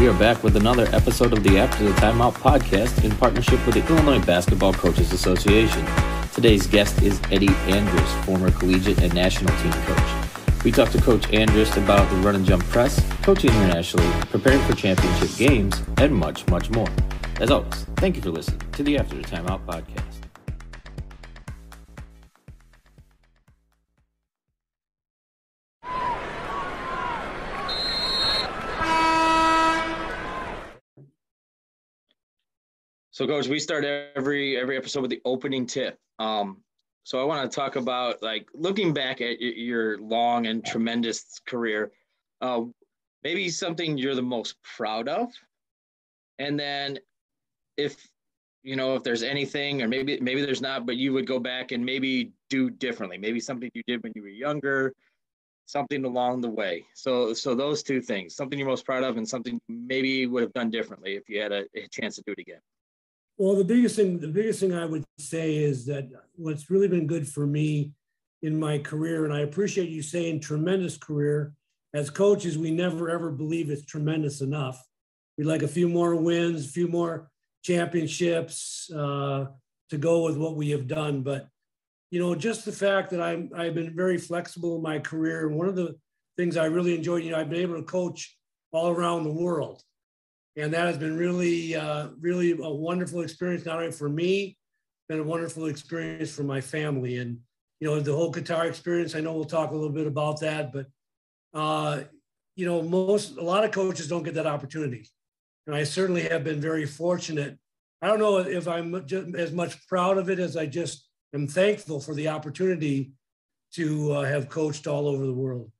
We are back with another episode of the After the Timeout podcast in partnership with the Illinois Basketball Coaches Association. Today's guest is Eddie Andrist, former Collegiate and National team coach. We talked to Coach Andrist about the run and jump press, coaching internationally, preparing for championship games, and much, much more. As always, thank you for listening to the After the Timeout podcast. So, Coach, we start every episode with the opening tip. So I want to talk about, like, looking back at your long and tremendous career, maybe something you're the most proud of. And then if there's anything, or maybe there's not, but you would go back and maybe do differently, maybe something you did when you were younger, something along the way. So those two things, something you're most proud of and something maybe you would have done differently if you had a chance to do it again. Well, the biggest thing I would say is that what's really been good for me in my career, and I appreciate you saying tremendous career. As coaches, we never, ever believe it's tremendous enough. We'd like a few more wins, a few more championships to go with what we have done. But, just the fact that I've been very flexible in my career. And one of the things I really enjoyed, I've been able to coach all around the world. And that has been really, really a wonderful experience, not only for me, been a wonderful experience for my family. And, the whole Qatar experience, I know we'll talk a little bit about that, but, a lot of coaches don't get that opportunity. And I certainly have been very fortunate. I don't know if I'm just as much proud of it as I just am thankful for the opportunity to have coached all over the world.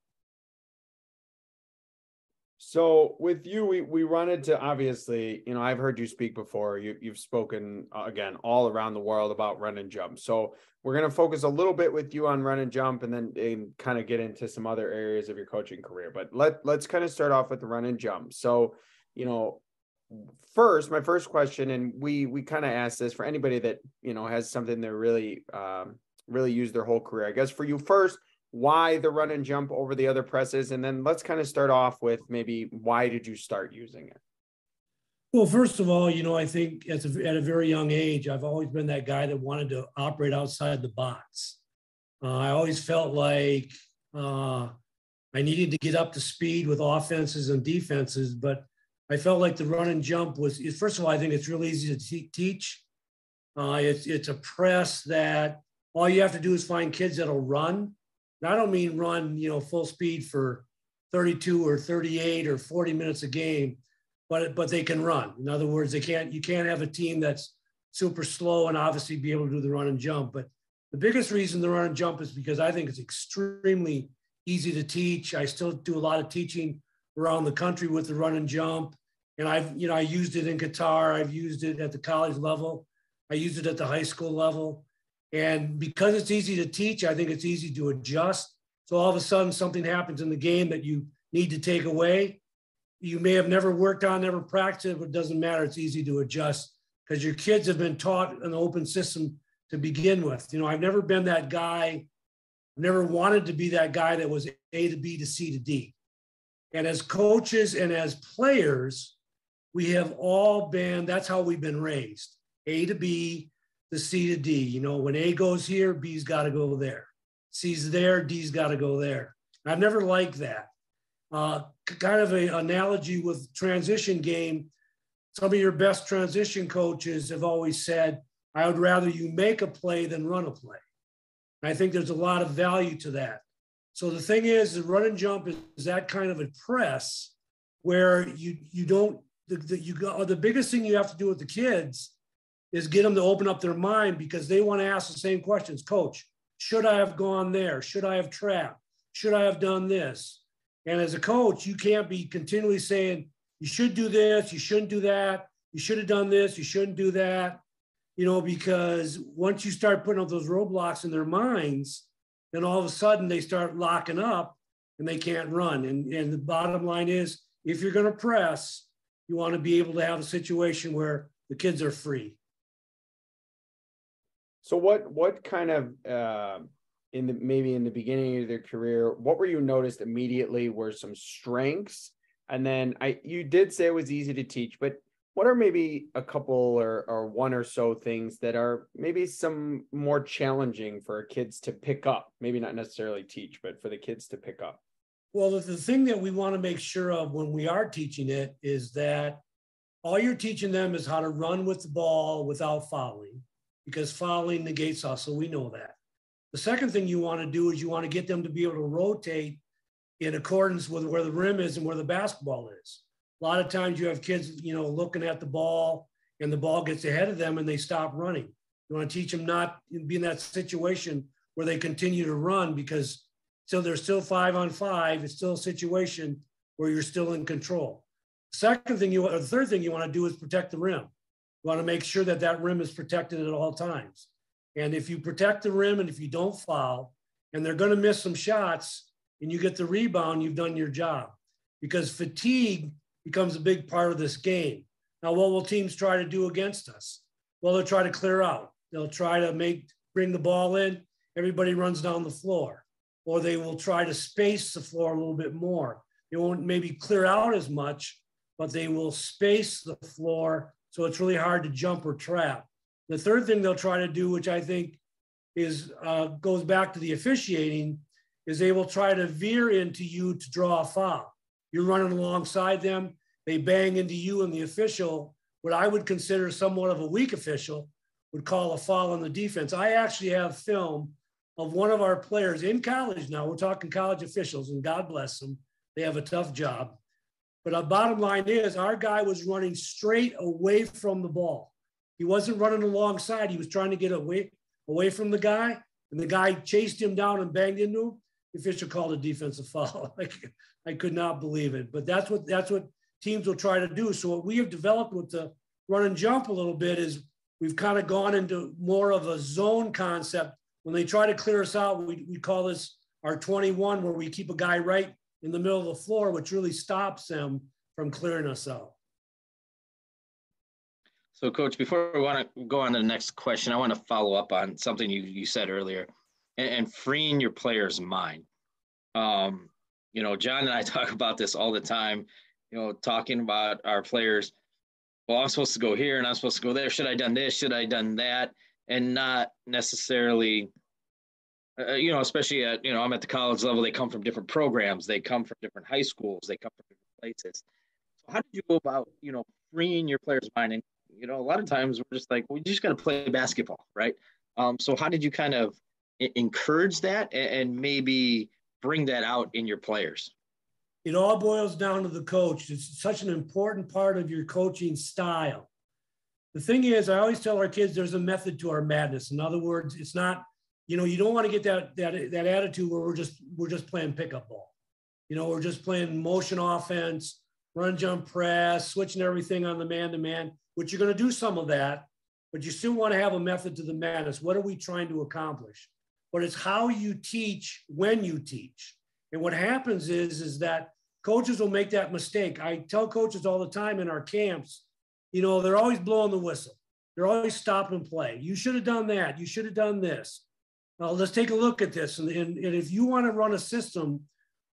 So with you, we run into, obviously, I've heard you speak before. You've spoken, again, all around the world about run and jump. So we're going to focus a little bit with you on run and jump and then kind of get into some other areas of your coaching career. But let's kind of start off with the run and jump. So, my first question, and we kind of ask this for anybody that, has something that really use their whole career. I guess for you first, why the run and jump over the other presses? And then let's kind of start off with maybe why did you start using it? Well, first of all, I think at a very young age, I've always been that guy that wanted to operate outside the box. I always felt like I needed to get up to speed with offenses and defenses, but I felt like the run and jump first of all, I think it's real easy to teach. It's a press that all you have to do is find kids that'll run. I don't mean run, full speed for 32 or 38 or 40 minutes a game, but they can run. In other words, you can't have a team that's super slow and obviously be able to do the run and jump. But the biggest reason the run and jump is because I think it's extremely easy to teach. I still do a lot of teaching around the country with the run and jump. And I used it in Qatar. I've used it at the college level. I used it at the high school level. And because it's easy to teach, I think it's easy to adjust. So all of a sudden something happens in the game that you need to take away. You may have never worked on, never practiced it, but it doesn't matter. It's easy to adjust because your kids have been taught an open system to begin with. I've never been that guy. I've never wanted to be that guy that was A to B to C to D. And as coaches and as players, we have all been, that's how we've been raised. A to B, the C to D. When A goes here, B's got to go there. C's there, D's got to go there. I've never liked that. Kind of an analogy with transition game. Some of your best transition coaches have always said, I would rather you make a play than run a play. And I think there's a lot of value to that. So the thing is, the run and jump is that kind of a press where you don't, the biggest thing you have to do with the kids is get them to open up their mind because they want to ask the same questions. Coach, should I have gone there? Should I have trapped? Should I have done this? And as a coach, you can't be continually saying, you should do this, you shouldn't do that, you should have done this, you shouldn't do that, because once you start putting up those roadblocks in their minds, then all of a sudden they start locking up and they can't run. And the bottom line is, if you're going to press, you want to be able to have a situation where the kids are free. So what kind of maybe in the beginning of their career, what were you noticed immediately were some strengths And then you did say it was easy to teach, but what are maybe a couple or one or so things that are maybe some more challenging for kids to pick up? Maybe not necessarily teach, but for the kids to pick up. Well, the thing that we want to make sure of when we are teaching it is that all you're teaching them is how to run with the ball without fouling, because fouling negates hustle. We know that. The second thing you want to do is you want to get them to be able to rotate in accordance with where the rim is and where the basketball is. A lot of times you have kids, looking at the ball and the ball gets ahead of them and they stop running. You want to teach them not to be in that situation where they continue to run, because they're still 5-on-5. It's still a situation where you're still in control. The third thing you want to do is protect the rim. You want to make sure that that rim is protected at all times. And if you protect the rim and if you don't foul, and they're going to miss some shots and you get the rebound, you've done your job, because fatigue becomes a big part of this game. Now, what will teams try to do against us? Well, they'll try to clear out. They'll try to bring the ball in. Everybody runs down the floor, or they will try to space the floor a little bit more. They won't maybe clear out as much, but they will space the floor so it's really hard to jump or trap. The third thing they'll try to do, which I think goes back to the officiating, is they will try to veer into you to draw a foul. You're running alongside them, they bang into you, and the official, what I would consider somewhat of a weak official, would call a foul on the defense. I actually have film of one of our players in college now. We're talking college officials, and God bless them. They have a tough job. But our bottom line is our guy was running straight away from the ball. He wasn't running alongside. He was trying to get away from the guy, and the guy chased him down and banged into him. The official called a defensive foul. I could not believe it. But that's what teams will try to do. So what we have developed with the run and jump a little bit is we've kind of gone into more of a zone concept. When they try to clear us out, we call this our 21, where we keep a guy right in the middle of the floor, which really stops them from clearing us out. So, Coach, before we want to go on to the next question, I want to follow up on something you said earlier, and freeing your player's mind. John and I talk about this all the time, talking about our players. Well, I'm supposed to go here and I'm supposed to go there. Should I done this? Should I done that? And not necessarily, especially at, I'm at the college level, they come from different programs. They come from different high schools. They come from different places. So how did you go about, freeing your player's mind? And, a lot of times we're just like, we just got to play basketball, right? So how did you kind of encourage that and maybe bring that out in your players? It all boils down to the coach. It's such an important part of your coaching style. The thing is, I always tell our kids there's a method to our madness. In other words, it's not, you don't want to get that attitude where we're just playing pickup ball. We're just playing motion offense, run, jump, press, switching everything on the man-to-man, which you're going to do some of that, but you still want to have a method to the madness. What are we trying to accomplish? But it's how you teach when you teach. And what happens is that coaches will make that mistake. I tell coaches all the time in our camps, they're always blowing the whistle. They're always stopping and play. You should have done that. You should have done this. Well, let's take a look at this. And if you want to run a system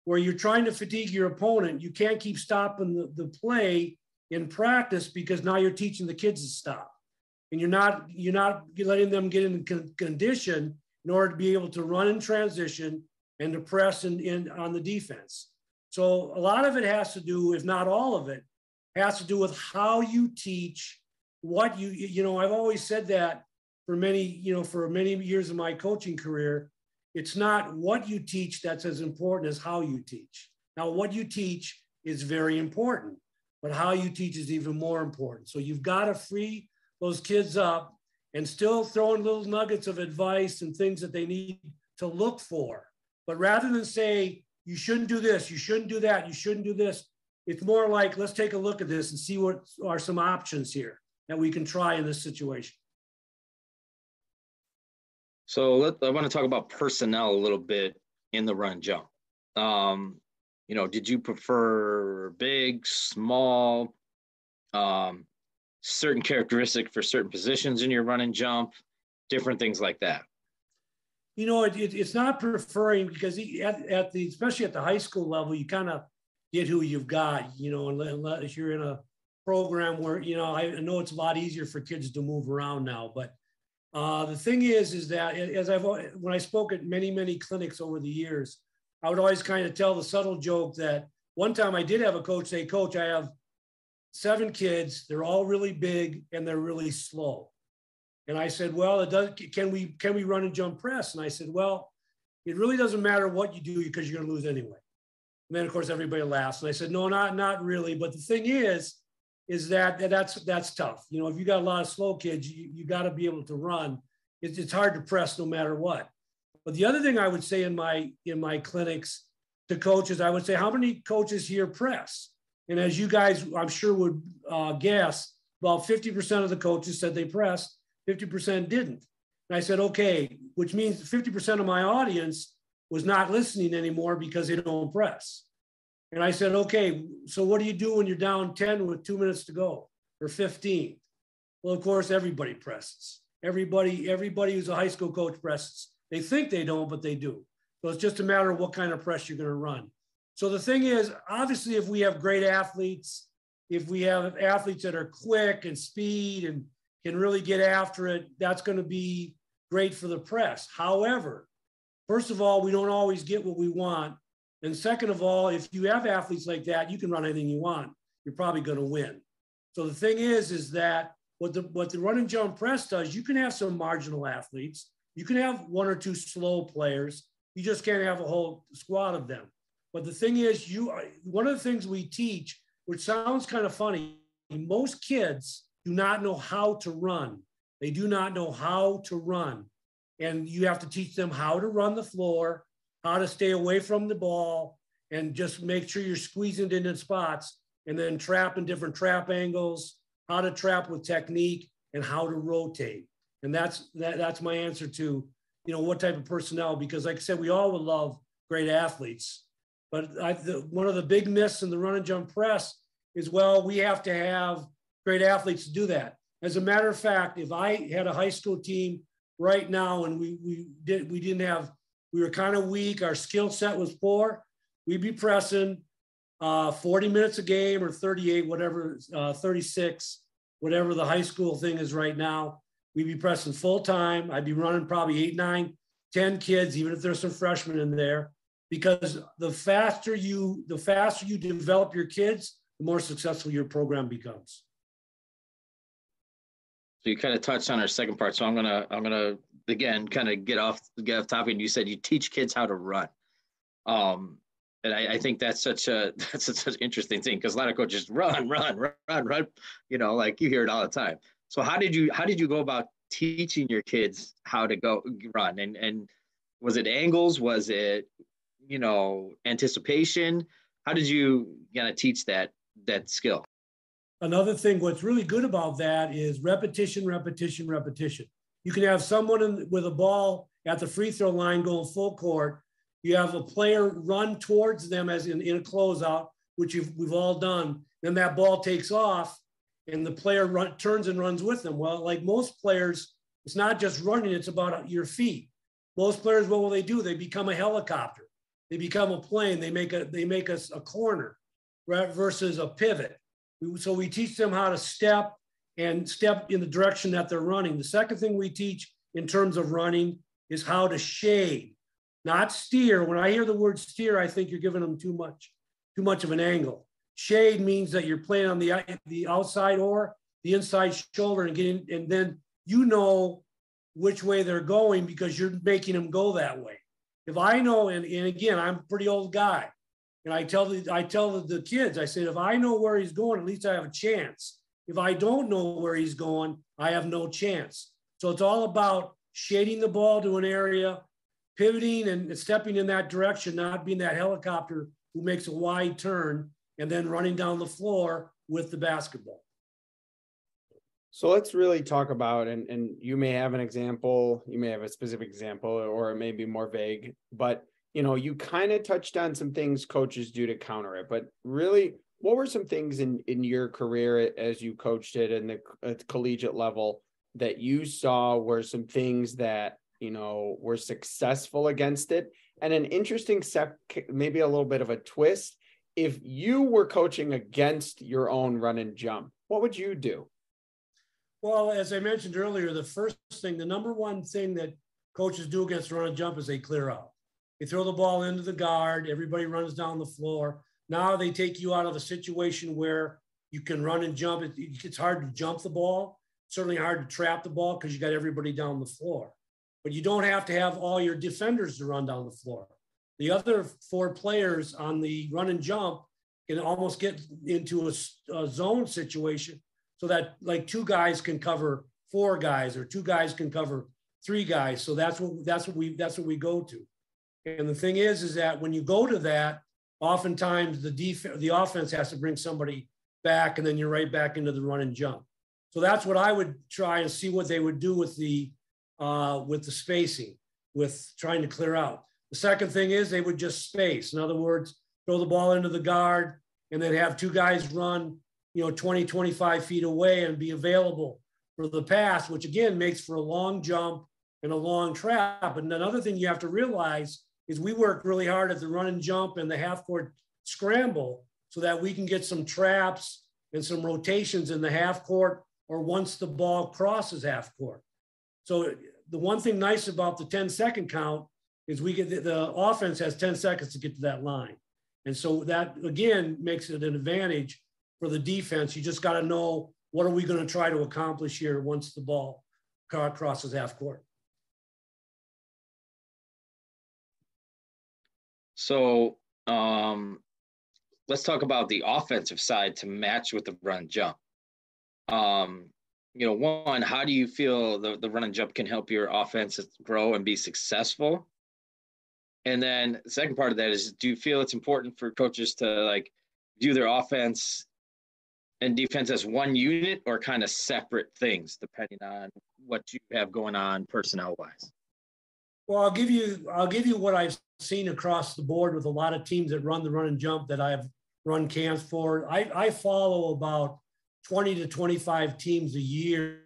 where you're trying to fatigue your opponent, you can't keep stopping the play in practice, because now you're teaching the kids to stop. And you're not letting them get in condition in order to be able to run in transition and to press in on the defense. So a lot of it has to do, if not all of it, has to do with how you teach, what I've always said that for many years of my coaching career. It's not what you teach that's as important as how you teach. Now, what you teach is very important, but how you teach is even more important. So you've got to free those kids up and still throw in little nuggets of advice and things that they need to look for. But rather than say, you shouldn't do this, you shouldn't do that, you shouldn't do this, it's more like, let's take a look at this and see what are some options here that we can try in this situation. So I want to talk about personnel a little bit in the run jump. Did you prefer big, small, certain characteristic for certain positions in your run and jump, different things like that? It's not preferring, because especially at the high school level, you kind of get who you've got, unless you're in a program where, I know it's a lot easier for kids to move around now, but the thing is that when I spoke at many, many clinics over the years, I would always kind of tell the subtle joke that one time I did have a coach say, Coach, I have 7 kids. They're all really big and they're really slow. And I said, well, can we run and jump press? And I said, well, it really doesn't matter what you do because you're going to lose anyway. And then of course everybody laughs. And I said, no, not really. But the thing is that's tough. If you got a lot of slow kids, you got to be able to run. It's hard to press no matter what. But the other thing I would say in my clinics to coaches, I would say, how many coaches here press? And as you guys, I'm sure would guess, about 50% of the coaches said they pressed, 50% didn't. And I said, okay, which means 50% of my audience was not listening anymore because they don't press. And I said, okay, so what do you do when you're down 10 with 2 minutes to go or 15? Well, of course, everybody presses. Everybody who's a high school coach presses. They think they don't, but they do. So it's just a matter of what kind of press you're going to run. So the thing is, obviously, if we have great athletes, if we have athletes that are quick and speed and can really get after it, that's going to be great for the press. However, first of all, we don't always get what we want. And second of all, if you have athletes like that, you can run anything you want. You're probably going to win. So the thing is that what the run and jump press does, you can have some marginal athletes. You can have 1 or 2 slow players. You just can't have a whole squad of them. But the thing is, one of the things we teach, which sounds kind of funny, most kids do not know how to run. They do not know how to run. And you have to teach them how to run the floor, how to stay away from the ball, and just make sure you're squeezing it into spots, and then trap in different trap angles, how to trap with technique, and how to rotate. And that's my answer to, what type of personnel, because like I said, we all would love great athletes. But one of the big myths in the run and jump press is, well, we have to have great athletes to do that. As a matter of fact, if I had a high school team right now and we were kind of weak, our skill set was poor, we'd be pressing 40 minutes a game or 38, whatever, 36, whatever the high school thing is right now. We'd be pressing full time. I'd be running probably 8, 9, 10 kids, even if there's some freshmen in there, because the faster you develop your kids, the more successful your program becomes. So you kind of touched on our second part. So I'm gonna again kind of get off topic. And you said you teach kids how to run. And I think that's such an interesting thing, because a lot of coaches run, like you hear it all the time. So how did you go about teaching your kids how to go run? And was it angles? Was it, anticipation? How did you kind of teach that skill? Another thing, what's really good about that is repetition. You can have someone with a ball at the free throw line going full court. You have a player run towards them as in a closeout, which we've all done. Then that ball takes off and the player turns and runs with them. Well, like most players, it's not just running, it's about your feet. Most players, what will they do? They become a helicopter. They become a plane. They make us a corner, right, versus a pivot. So we teach them how to step in the direction that they're running. The second thing we teach in terms of running is how to shade, not steer. When I hear the word steer, I think you're giving them too much of an angle. Shade means that you're playing on the outside or the inside shoulder and then which way they're going because you're making them go that way. If I know, and again, I'm a pretty old guy, and I tell the kids, I said, if I know where he's going, at least I have a chance. If I don't know where he's going, I have no chance. So it's all about shading the ball to an area, pivoting and stepping in that direction, not being that helicopter who makes a wide turn and then running down the floor with the basketball. So let's really talk about, and you may have an example, you may have a specific example, or it may be more vague, but you kind of touched on some things coaches do to counter it, but really, what were some things in your career as you coached it at the collegiate level that you saw were some things that, were successful against it? And an interesting maybe a little bit of a twist if you were coaching against your own run and jump, what would you do? Well, as I mentioned earlier, the number one thing that coaches do against run and jump is they clear out. They throw the ball into the guard. Everybody runs down the floor. Now they take you out of a situation where you can run and jump. It's hard to jump the ball. Certainly hard to trap the ball because you got everybody down the floor. But you don't have to have all your defenders to run down the floor. The other 4 players on the run and jump can almost get into a zone situation so that like 2 guys can cover 4 guys or 2 guys can cover 3 guys. So that's what we go to. And the thing is that when you go to that, oftentimes the offense has to bring somebody back, and then you're right back into the run and jump. So that's what I would try and see what they would do with the spacing, with trying to clear out. The second thing is they would just space. In other words, throw the ball into the guard and then have 2 guys run, 20, 25 feet away and be available for the pass, which again makes for a long jump and a long trap. And another thing you have to realize is we work really hard at the run and jump and the half court scramble so that we can get some traps and some rotations in the half court or once the ball crosses half court. So the one thing nice about the 10-second count is we get the offense has 10 seconds to get to that line. And so that, again, makes it an advantage for the defense. You just got to know, what are we going to try to accomplish here once the ball crosses half court? So let's talk about the offensive side to match with the run and jump. One, how do you feel the run and jump can help your offense grow and be successful? And then the second part of that is, do you feel it's important for coaches to view their offense and defense as one unit or kind of separate things depending on what you have going on personnel wise? Well, I'll give you what I've seen across the board with a lot of teams that run the run and jump that I've run camps for. I follow about 20 to 25 teams a year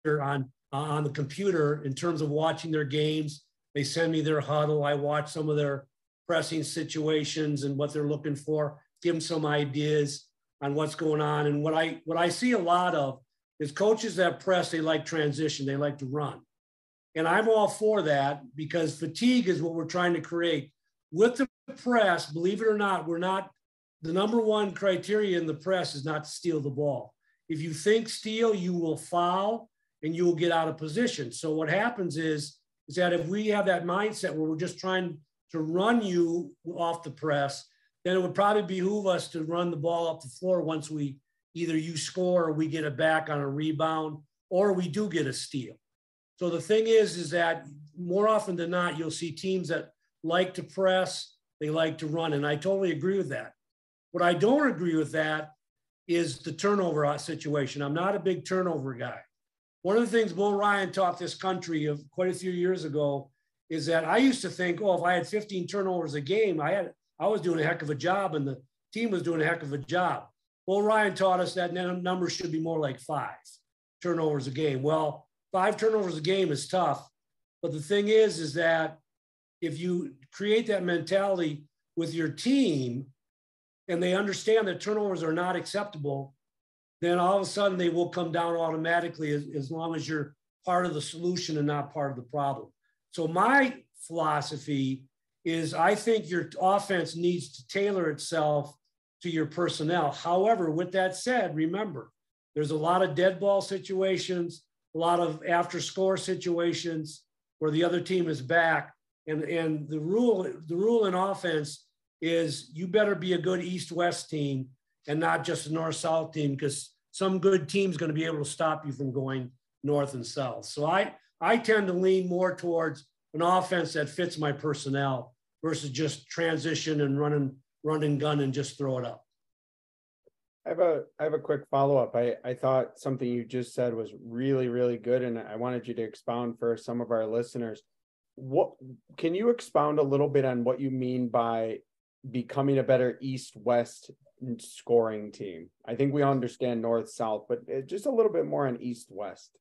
on the computer in terms of watching their games. They send me their huddle. I watch some of their pressing situations and what they're looking for, give them some ideas on what's going on. And what I see a lot of is coaches that press, they like transition, they like to run. And I'm all for that because fatigue is what we're trying to create. With the press, believe it or not, the number one criteria in the press is not to steal the ball. If you think steal, you will foul and you will get out of position. So what happens is that if we have that mindset where we're just trying to run you off the press, then it would probably behoove us to run the ball up the floor once either you score or we get it back on a rebound or we do get a steal. So the thing is that more often than not, you'll see teams that like to press, they like to run. And I totally agree with that. What I don't agree with that is the turnover situation. I'm not a big turnover guy. One of the things Bo Ryan taught this country of quite a few years ago is that I used to think, if I had 15 turnovers a game, I was doing a heck of a job and the team was doing a heck of a job. Bo Ryan taught us that number should be more like 5 turnovers a game. Well, 5 turnovers a game is tough. But the thing is that if you create that mentality with your team and they understand that turnovers are not acceptable, then all of a sudden they will come down automatically as long as you're part of the solution and not part of the problem. So my philosophy is I think your offense needs to tailor itself to your personnel. However, with that said, remember, there's a lot of dead ball situations, a lot of after score situations where the other team is back. And the rule in offense is you better be a good East-West team and not just a North-South team, because some good team's going to be able to stop you from going North and South. So I tend to lean more towards an offense that fits my personnel versus just transition and run and gun and just throw it up. I have a quick follow-up. I thought something you just said was really, really good, and I wanted you to expound for some of our listeners. What can you expound a little bit on what you mean by becoming a better East-West scoring team? I think we understand North-South, but just a little bit more on East-West.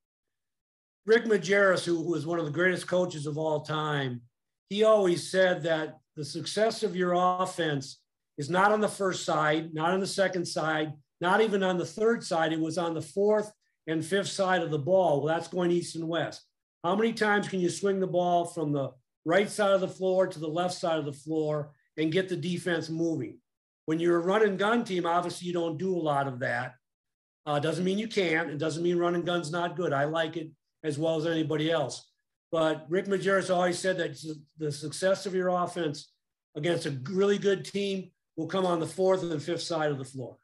Rick Majerus, who was one of the greatest coaches of all time, he always said that the success of your offense is not on the first side, not on the second side, not even on the third side. It was on the fourth and fifth side of the ball. Well, that's going east and west. How many times can you swing the ball from the right side of the floor to the left side of the floor and get the defense moving? When you're a run and gun team, obviously you don't do a lot of that. Doesn't mean you can't. It doesn't mean run and gun's not good. I like it as well as anybody else. But Rick Majerus always said that the success of your offense against a really good team will come on the fourth and fifth side of the floor.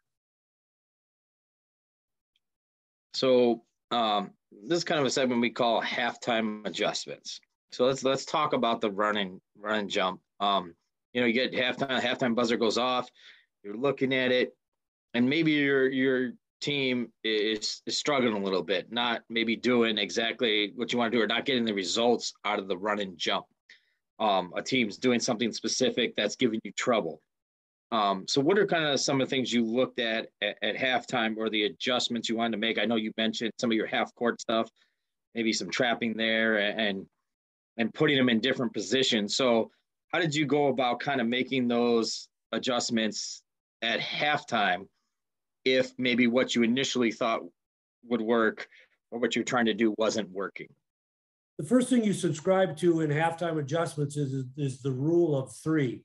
So this is kind of a segment we call halftime adjustments. So let's talk about the run and jump. You get halftime buzzer goes off, you're looking at it, and maybe your team is struggling a little bit, not maybe doing exactly what you want to do or not getting the results out of the run and jump. A team's doing something specific that's giving you trouble. So what are kind of some of the things you looked at halftime or the adjustments you wanted to make? I know you mentioned some of your half court stuff, maybe some trapping there and putting them in different positions. So how did you go about kind of making those adjustments at halftime if maybe what you initially thought would work or what you're trying to do wasn't working? The first thing you subscribe to in halftime adjustments is the rule of three.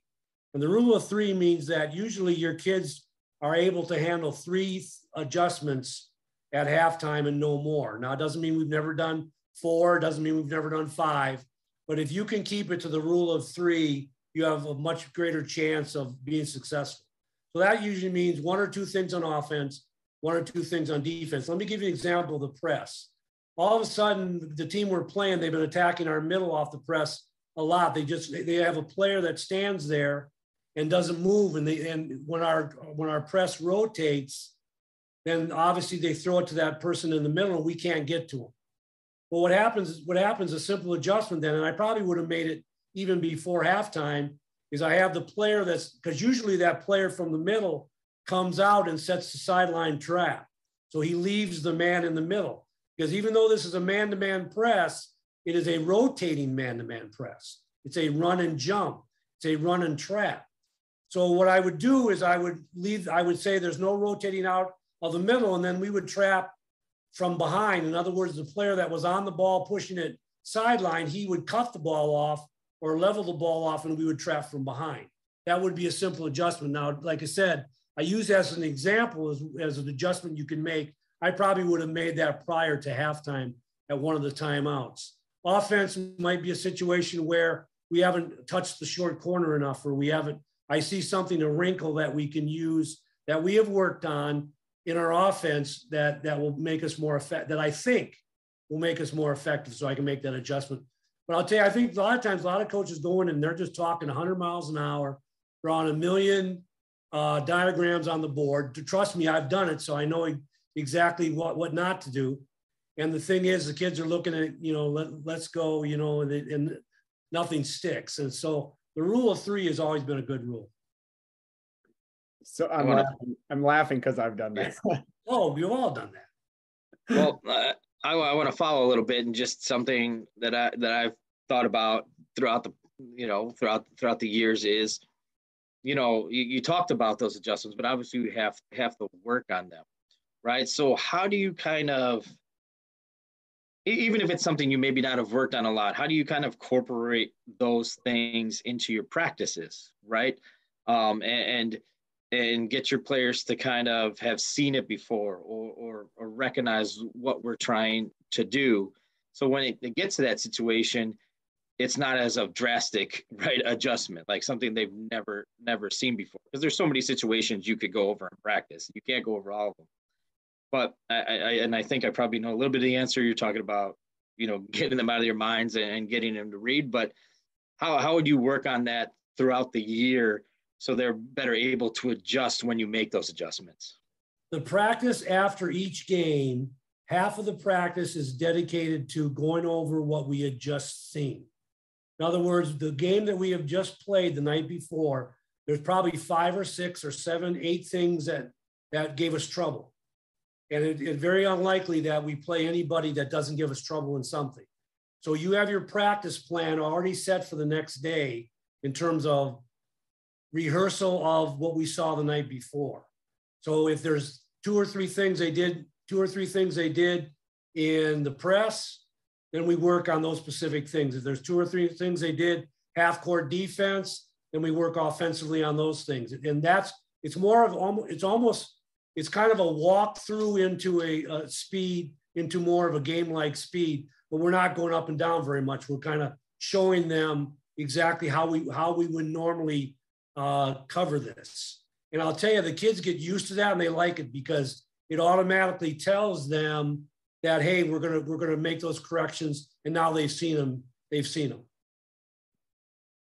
And the rule of three means that usually your kids are able to handle 3 adjustments at halftime and no more. Now, it doesn't mean we've never done 4, doesn't mean we've never done 5, but if you can keep it to the rule of 3, you have a much greater chance of being successful. So that usually means 1 or 2 things on offense, 1 or 2 things on defense. Let me give you an example of the press. All of a sudden, the team we're playing, they've been attacking our middle off the press a lot. They have a player that stands there and doesn't move. And when our press rotates, then obviously they throw it to that person in the middle and we can't get to him. Well, what happens, a simple adjustment then, and I probably would have made it even before halftime, is I have the player because usually that player from the middle comes out and sets the sideline trap. So he leaves the man in the middle. Because even though this is a man-to-man press, it is a rotating man-to-man press. It's a run and jump. It's a run and trap. So what I would do is I would say there's no rotating out of the middle, and then we would trap from behind. In other words, the player that was on the ball pushing it sideline, he would cut the ball off or level the ball off, and we would trap from behind. That would be a simple adjustment. Now, like I said, I use as an example as an adjustment you can make. I probably would have made that prior to halftime at one of the timeouts. Offense might be a situation where we haven't touched the short corner enough, or I see something, a wrinkle that we can use that we have worked on in our offense that will make us more effective, that I think will make us more effective, so I can make that adjustment. But I'll tell you, I think a lot of times, a lot of coaches go in and they're just talking 100 miles an hour, drawing 1 million diagrams on the board. Trust me, I've done it, so I know exactly what not to do. And the thing is, the kids are looking at, let's go, and nothing sticks. And so the rule of 3 has always been a good rule. So I'm laughing because I've done that. Oh, we've all done that. Well, I want to follow a little bit, and just something that I've thought about throughout the years is, you talked about those adjustments, but obviously you have to work on them, right? So how do you kind of, even if it's something you maybe not have worked on a lot, how do you kind of incorporate those things into your practices, right? And get your players to kind of have seen it before or recognize what we're trying to do. So when it gets to that situation, it's not as a drastic, right, adjustment, like something they've never seen before. Because there's so many situations you could go over in practice. You can't go over all of them. But I think I probably know a little bit of the answer. You're talking about, getting them out of your minds and getting them to read. But how would you work on that throughout the year so they're better able to adjust when you make those adjustments? The practice after each game, half of the practice is dedicated to going over what we had just seen. In other words, the game that we have just played the night before, there's probably 5 or 6 or 7, 8 things that gave us trouble. And it's very unlikely that we play anybody that doesn't give us trouble in something. So you have your practice plan already set for the next day in terms of rehearsal of what we saw the night before. So if there's two or three things they did in the press, then we work on those specific things. If there's two or three things they did half court defense, then we work offensively on those things. And it's kind of a walk through into a speed, into more of a game-like speed, but we're not going up and down very much. We're kind of showing them exactly how we would normally cover this. And I'll tell you, the kids get used to that and they like it because it automatically tells them that, hey, we're gonna make those corrections, and now they've seen them.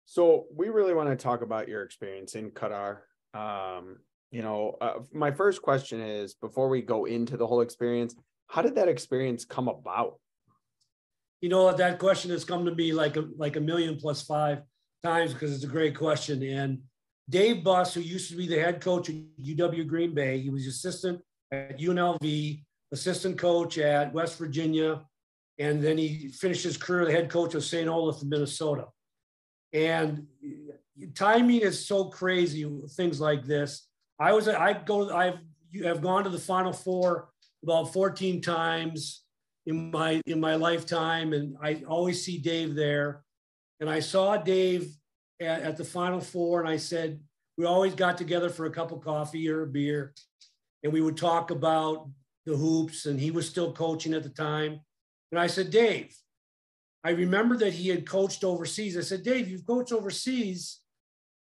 So we really want to talk about your experience in Qatar. My first question is, before we go into the whole experience, how did that experience come about? That question has come to me like a million plus 5 times because it's a great question. And Dave Buss, who used to be the head coach at UW Green Bay, he was assistant at UNLV, assistant coach at West Virginia, and then he finished his career the head coach of St. Olaf in Minnesota. And timing is so crazy with things like this. I've gone to the Final Four about 14 times in my lifetime, and I always see Dave there. And I saw Dave at the Final Four, and I said, we always got together for a cup of coffee or a beer, and we would talk about the hoops, and he was still coaching at the time. And I said, Dave, I remember that he had coached overseas. I said, Dave, you've coached overseas.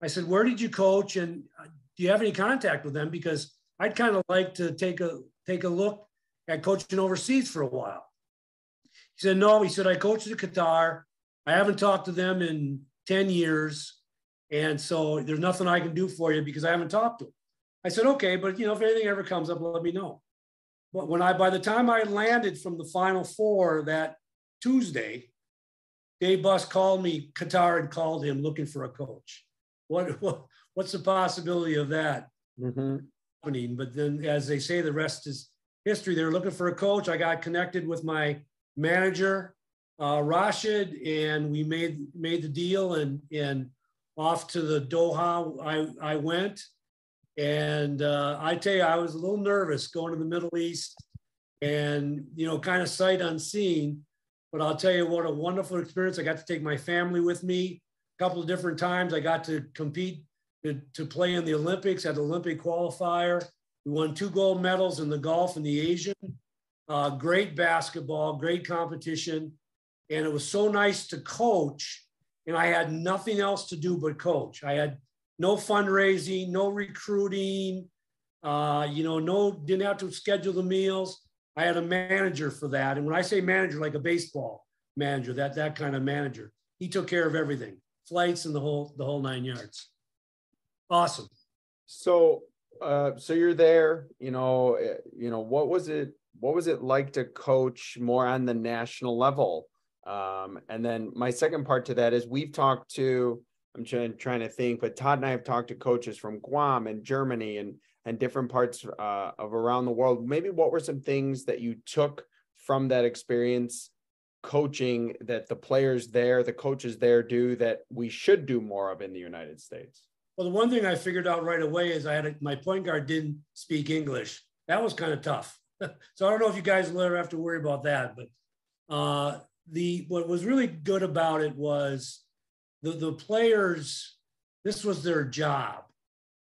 I said, where did you coach? And do you have any contact with them? Because I'd kind of like to take a look at coaching overseas for a while. He said, no. He said, I coached at Qatar. I haven't talked to them in 10 years. And so there's nothing I can do for you because I haven't talked to them. I said, okay, but if anything ever comes up, let me know. But by the time I landed from the Final Four that Tuesday, Dave Buss called me. Qatar had called him looking for a coach. What's the possibility of that happening? But then, as they say, the rest is history. They were looking for a coach. I got connected with my manager, Rashid, and we made the deal. And off to the Doha I went. And I tell you, I was a little nervous going to the Middle East and, kind of sight unseen. But I'll tell you what a wonderful experience. I got to take my family with me a couple of different times. I got to compete to play in the Olympics at the Olympic qualifier. We won 2 gold medals in the golf and the Asian. Great basketball, great competition. And it was so nice to coach. And I had nothing else to do but coach. I had no fundraising, no recruiting, didn't have to schedule the meals. I had a manager for that. And when I say manager, like a baseball manager, that kind of manager, he took care of everything, flights and the whole 9 yards. Awesome. So you're there, what was it like to coach more on the national level? And then my second part to that is we've talked to, I'm trying to think, but Todd and I have talked to coaches from Guam and Germany and different parts of around the world. Maybe what were some things that you took from that experience coaching that the players there, the coaches there do that we should do more of in the United States? Well, the one thing I figured out right away is my point guard didn't speak English. That was kind of tough. So I don't know if you guys will ever have to worry about that, but what was really good about it was the players, this was their job.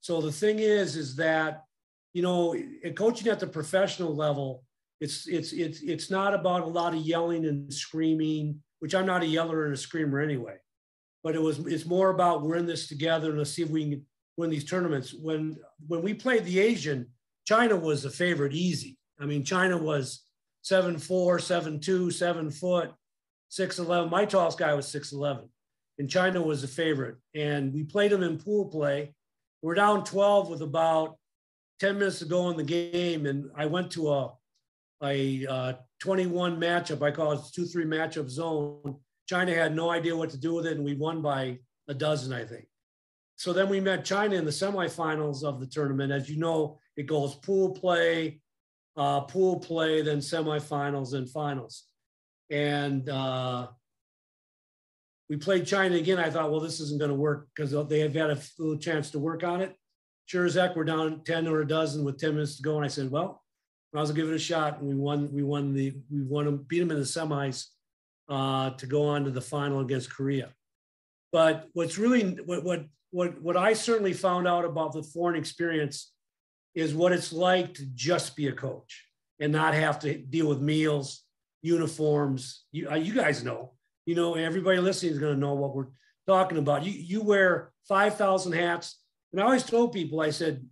So the thing is that, coaching at the professional level, it's not about a lot of yelling and screaming, which I'm not a yeller and a screamer anyway, but it's more about we're in this together and let's see if we can win these tournaments. When we played the Asian, China was the favorite easy. I mean, China was 7'4", 7'2", 7 foot, 6'11". My tallest guy was 6'11", and China was the favorite. And we played them in pool play. We're down 12 with about 10 minutes to go in the game, and I went to a 21 matchup. I call it 2-3 matchup zone. China had no idea what to do with it, and we won by a dozen, I think. So then we met China in the semifinals of the tournament. As you know, it goes pool play, then semifinals, and finals. And we played China again. I thought, well, this isn't going to work because they have had a little chance to work on it. Sure as heck, we're down 10 or a dozen with 10 minutes to go. And I said, well, I was going to give it a shot. And we beat them in the semis to go on to the final against Korea. But what's really, what I certainly found out about the foreign experience is what it's like to just be a coach and not have to deal with meals, uniforms. You guys know. Everybody listening is going to know what we're talking about. You wear 5,000 hats. And I always told people, I said,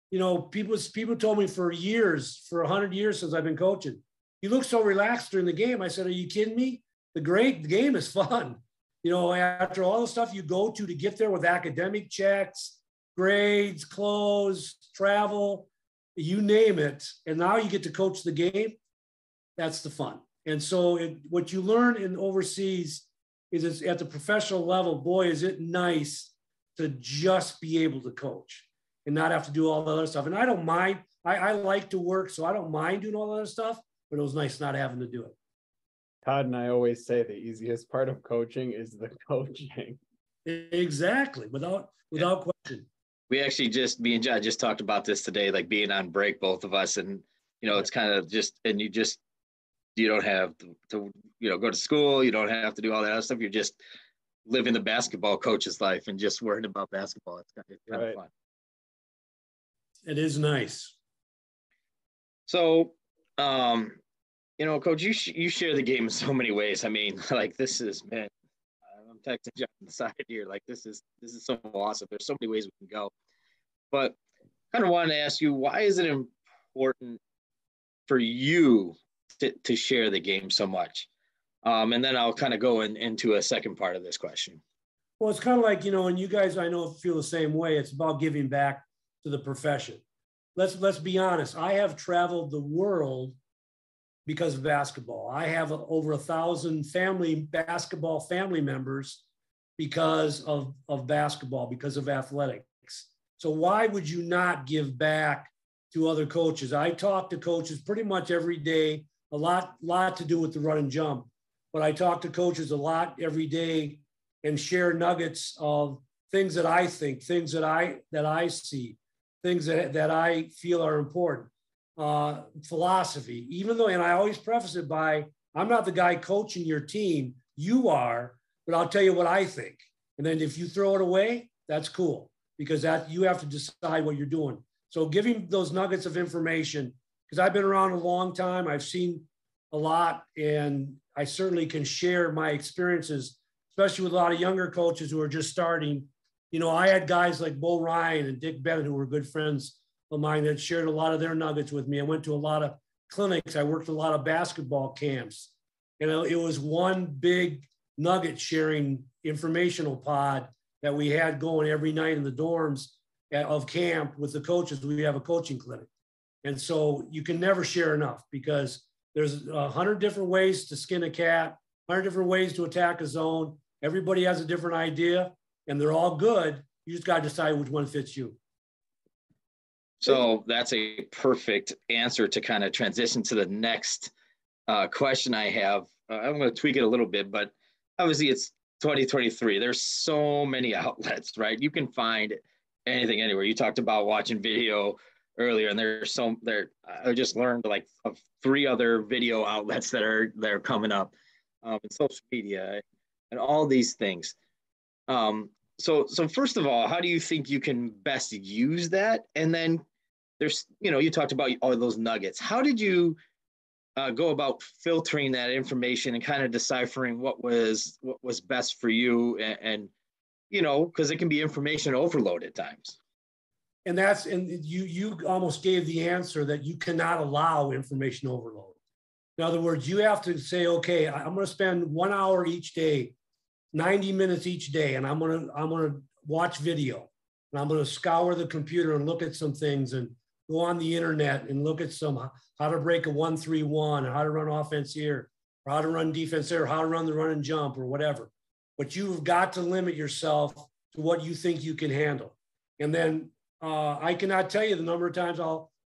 people told me for 100 years since I've been coaching, you look so relaxed during the game. I said, are you kidding me? The game is fun. After all the stuff you go to get there with academic checks, grades, clothes, travel, you name it. And now you get to coach the game. That's the fun. And so what you learn in overseas is it's at the professional level, boy, is it nice to just be able to coach and not have to do all the other stuff. And I don't mind. I like to work, so I don't mind doing all the other stuff, but it was nice not having to do it. Todd and I always say the easiest part of coaching is the coaching. Exactly, without question. We actually me and John just talked about this today, like being on break, both of us. And, it's kind of you don't have to go to school. You don't have to do all that other stuff. You're just living the basketball coach's life and just worrying about basketball. It's kind of fun. It is nice. So, Coach, you share the game in so many ways. I mean, like this is, man, I'm texting John on the side here. Like this is so awesome. There's so many ways we can go. But kind of wanted to ask you, why is it important for you to share the game so much? And then I'll kind of go into a second part of this question. Well, it's kind of like, and you guys, I know, feel the same way. It's about giving back to the profession. Let's be honest. I have traveled the world because of basketball. I have over 1,000 basketball family members because of basketball, because of athletics. So why would you not give back to other coaches? I talk to coaches pretty much every day, a lot to do with the run and jump, but I talk to coaches a lot every day and share nuggets of things that I think, things that I see, things that I feel are important. Philosophy, and I always preface it by, I'm not the guy coaching your team, you are, but I'll tell you what I think. And then if you throw it away, that's cool, because you have to decide what you're doing. So giving those nuggets of information, because I've been around a long time, I've seen a lot, and I certainly can share my experiences, especially with a lot of younger coaches who are just starting. I had guys like Bo Ryan and Dick Bennett who were good friends of mine that shared a lot of their nuggets with me. I went to a lot of clinics. I worked a lot of basketball camps. It was one big nugget sharing informational pod that we had going every night in the dorms of camp with the coaches. We have a coaching clinic. And so you can never share enough, because there's 100 different ways to skin a cat, 100 different ways to attack a zone. Everybody has a different idea, and they're all good. You just got to decide which one fits you. So that's a perfect answer to kind of transition to the next question I have. I'm going to tweak it a little bit, but obviously it's 2023. There's so many outlets, right? You can find anything anywhere. You talked about watching video earlier, and I just learned like of 3 other video outlets that are coming up in social media and all these things. So first of all, how do you think you can best use that? And then there's, you talked about all those nuggets. How did you go about filtering that information and kind of deciphering what was best for you? And because it can be information overload at times. And you almost gave the answer that you cannot allow information overload. In other words, you have to say, okay, I'm going to spend 1 hour each day, 90 minutes each day, and I'm going to watch video, and I'm going to scour the computer and look at some things, and go on the internet and look at how to break a 1-3-1, or how to run offense here, or how to run defense there, or how to run the run and jump, or whatever. But you've got to limit yourself to what you think you can handle. And then I cannot tell you the number of times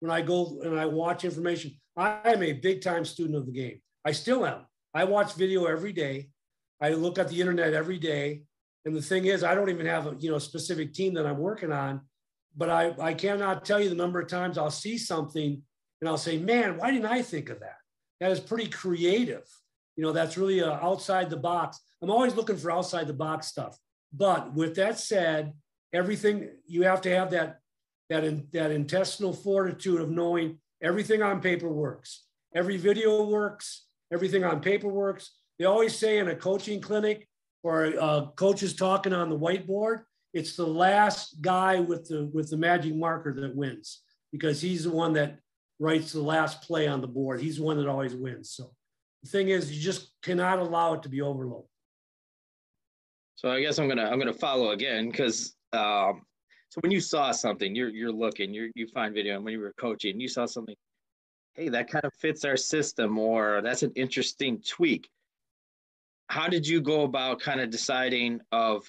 when I go and I watch information. I am a big time student of the game. I still am. I watch video every day. I look at the internet every day. And the thing is, I don't even have a specific team that I'm working on, but I cannot tell you the number of times I'll see something and I'll say, man, why didn't I think of that? That is pretty creative. That's really outside the box. I'm always looking for outside the box stuff. But with that said, everything, you have to have that intestinal fortitude of knowing everything on paper works. Every video works. Everything on paper works. They always say in a coaching clinic or a coach is talking on the whiteboard, it's the last guy with the magic marker that wins, because he's the one that writes the last play on the board. He's the one that always wins. So the thing is, you just cannot allow it to be overloaded. So I guess I'm gonna follow again, because so when you saw something, you're looking, you find video, and when you were coaching, you saw something, hey, that kind of fits our system, or that's an interesting tweak. How did you go about kind of deciding of,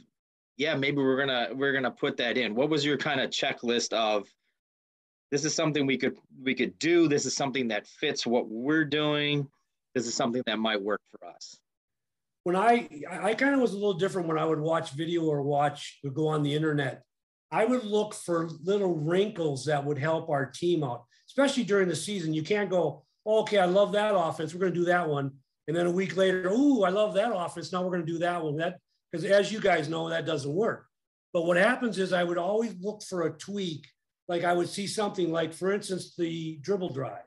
yeah, maybe we're gonna put that in? What was your kind of checklist of, this is something we could do, this is something that fits what we're doing, this is something that might work for us? When I kind of was a little different when I would watch video or go on the internet. I would look for little wrinkles that would help our team out, especially during the season. You can't go, oh, okay, I love that offense, we're going to do that one. And then a week later, ooh, I love that offense, now we're going to do that one. Because as you guys know, that doesn't work. But what happens is I would always look for a tweak. Like I would see something like, for instance, the dribble drive.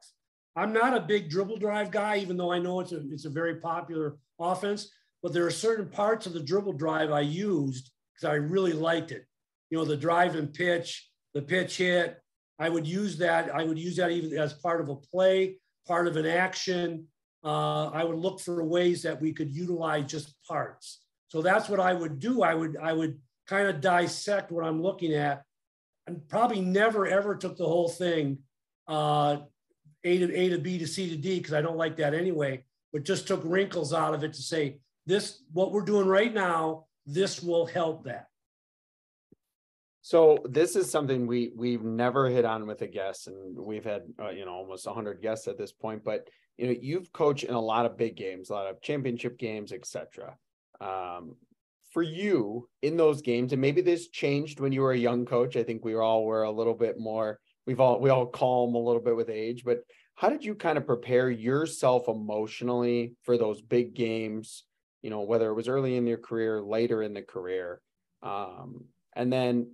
I'm not a big dribble drive guy, even though I know it's a very popular offense. But there are certain parts of the dribble drive I used because I really liked it. The drive and pitch, the pitch hit. I would use that. I would use that even as part of a play, part of an action. I would look for ways that we could utilize just parts. So that's what I would do. I would kind of dissect what I'm looking at, and probably never ever took the whole thing A to B to C to D, because I don't like that anyway, but just took wrinkles out of it to say, this, what we're doing right now, this will help that. So this is something we've never hit on with a guest, and we've had almost 100 guests at this point. But you've coached in a lot of big games, a lot of championship games, etc. For you in those games, and maybe this changed when you were a young coach. I think we all were a little bit more. We all calm a little bit with age. But how did you kind of prepare yourself emotionally for those big games? Whether it was early in your career, later in the career, and then.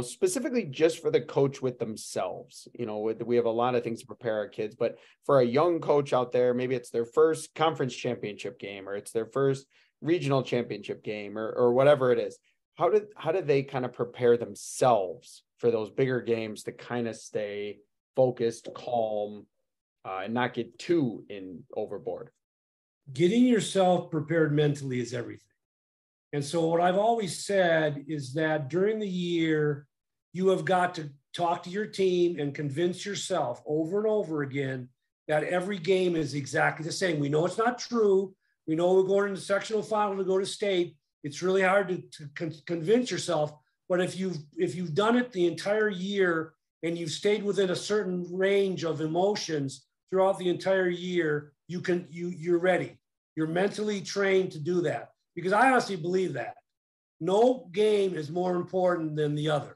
Specifically just for the coach with themselves, we have a lot of things to prepare our kids, but for a young coach out there, maybe it's their first conference championship game, or it's their first regional championship game, or whatever it is. How do they kind of prepare themselves for those bigger games to kind of stay focused, calm, and not get too overboard? Getting yourself prepared mentally is everything. And so what I've always said is that during the year, you have got to talk to your team and convince yourself over and over again that every game is exactly the same. We know it's not true. We know we're going into sectional final to go to state. It's really hard to convince yourself. But if you've done it the entire year and you've stayed within a certain range of emotions throughout the entire year, you're ready. You're mentally trained to do that. Because I honestly believe that no game is more important than the other.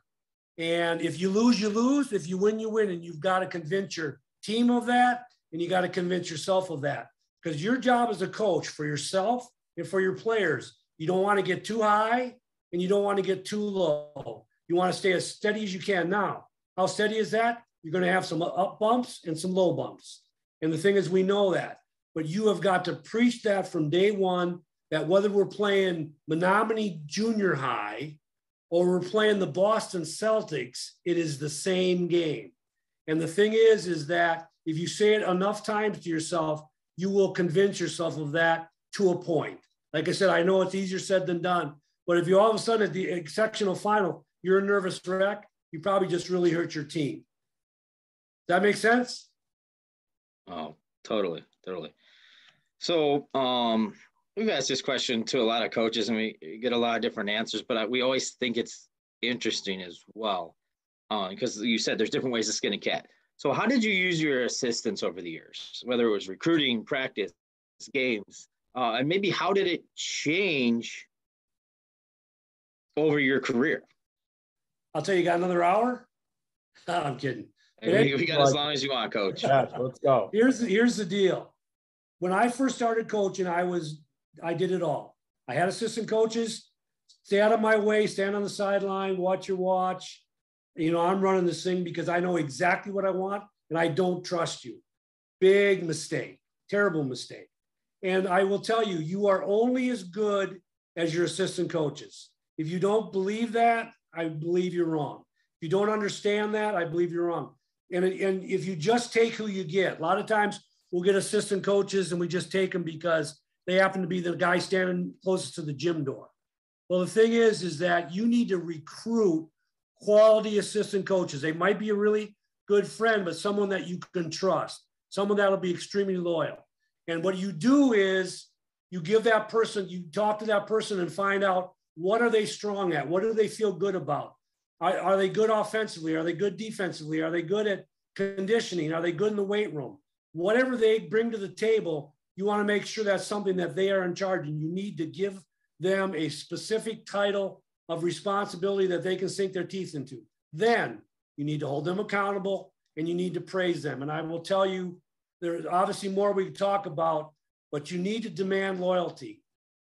And if you lose, you lose. If you win, you win. And you've got to convince your team of that, and you got to convince yourself of that. Because your job as a coach, for yourself and for your players, you don't want to get too high and you don't want to get too low. You want to stay as steady as you can. Now, how steady is that? You're going to have some up bumps and some low bumps. And the thing is, we know that. But you have got to preach that from day one, that whether we're playing Menominee Junior High or we're playing the Boston Celtics, it is the same game. And the thing is that if you say it enough times to yourself, you will convince yourself of that to a point. Like I said, I know it's easier said than done, but if you all of a sudden at the sectional final, you're a nervous wreck, you probably just really hurt your team. Does that make sense? Oh, totally. So, we've asked this question to a lot of coaches, and we get a lot of different answers, but we always think it's interesting as well, because you said there's different ways to skin a cat. So how did you use your assistants over the years, whether it was recruiting, practice, games? And maybe how did it change over your career? I'll tell you, got another hour? I'm kidding. We got as long as you want, Coach. Yes, let's go. Here's the deal. When I first started coaching, I did it all. I had assistant coaches, stay out of my way, stand on the sideline, watch your watch. You know, I'm running this thing because I know exactly what I want and I don't trust you. Big mistake, terrible mistake. And I will tell you, you are only as good as your assistant coaches. If you don't believe that, I believe you're wrong. If you don't understand that, I believe you're wrong. And if you just take who you get, a lot of times we'll get assistant coaches and we just take them because they happen to be the guy standing closest to the gym door. Well, the thing is that you need to recruit quality assistant coaches. They might be a really good friend, but someone that you can trust, someone that'll be extremely loyal. And what you do is you give that person, you talk to that person and find out what are they strong at? What do they feel good about? Are they good offensively? Are they good defensively? Are they good at conditioning? Are they good in the weight room? Whatever they bring to the table, you want to make sure that's something that they are in charge, and you need to give them a specific title of responsibility that they can sink their teeth into. Then you need to hold them accountable and you need to praise them. And I will tell you, there's obviously more we can talk about, but you need to demand loyalty.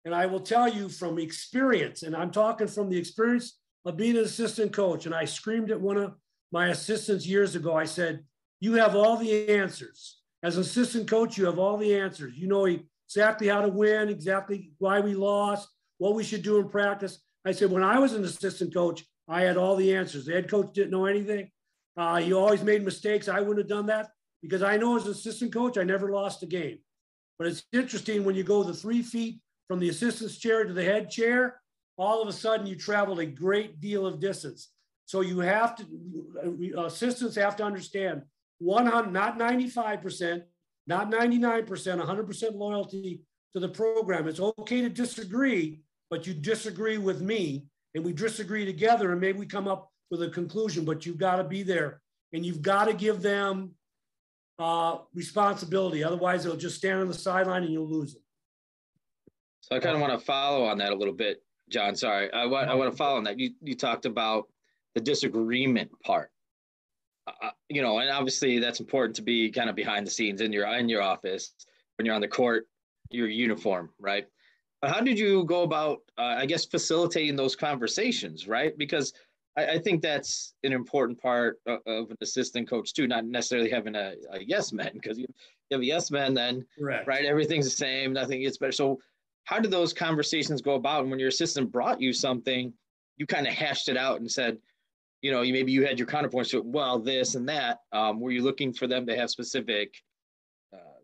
And I will tell you from experience, and I'm talking from the experience of being an assistant coach. And I screamed at one of my assistants years ago. I said, you have all the answers. As an assistant coach, you have all the answers. You know exactly how to win, exactly why we lost, what we should do in practice. I said, when I was an assistant coach, I had all the answers. The head coach didn't know anything. He always made mistakes. I wouldn't have done that because I know as an assistant coach, I never lost a game. But it's interesting when you go the 3 feet from the assistant's chair to the head chair, all of a sudden you traveled a great deal of distance. So you have to, assistants have to understand 100, not 95%, not 99%, 100% loyalty to the program. It's okay to disagree, but you disagree with me and we disagree together and maybe we come up with a conclusion, but you've got to be there and you've got to give them responsibility. Otherwise they'll just stand on the sideline and you'll lose them. So I kind of want to follow on that a little bit, John. Sorry. I want to follow on that. You talked about the disagreement part. You know, and obviously that's important to be kind of behind the scenes in your office when you're on the court, your uniform, right? But how did you go about, I guess, facilitating those conversations, right? Because I think that's an important part of an assistant coach too, not necessarily having a yes man, because you have a yes man, then Correct. Right, everything's the same, nothing gets better. So how did those conversations go about? And when your assistant brought you something, you kind of hashed it out and said, you know, maybe you had your counterpoints to, well, this and that. Were you looking for them to have specific,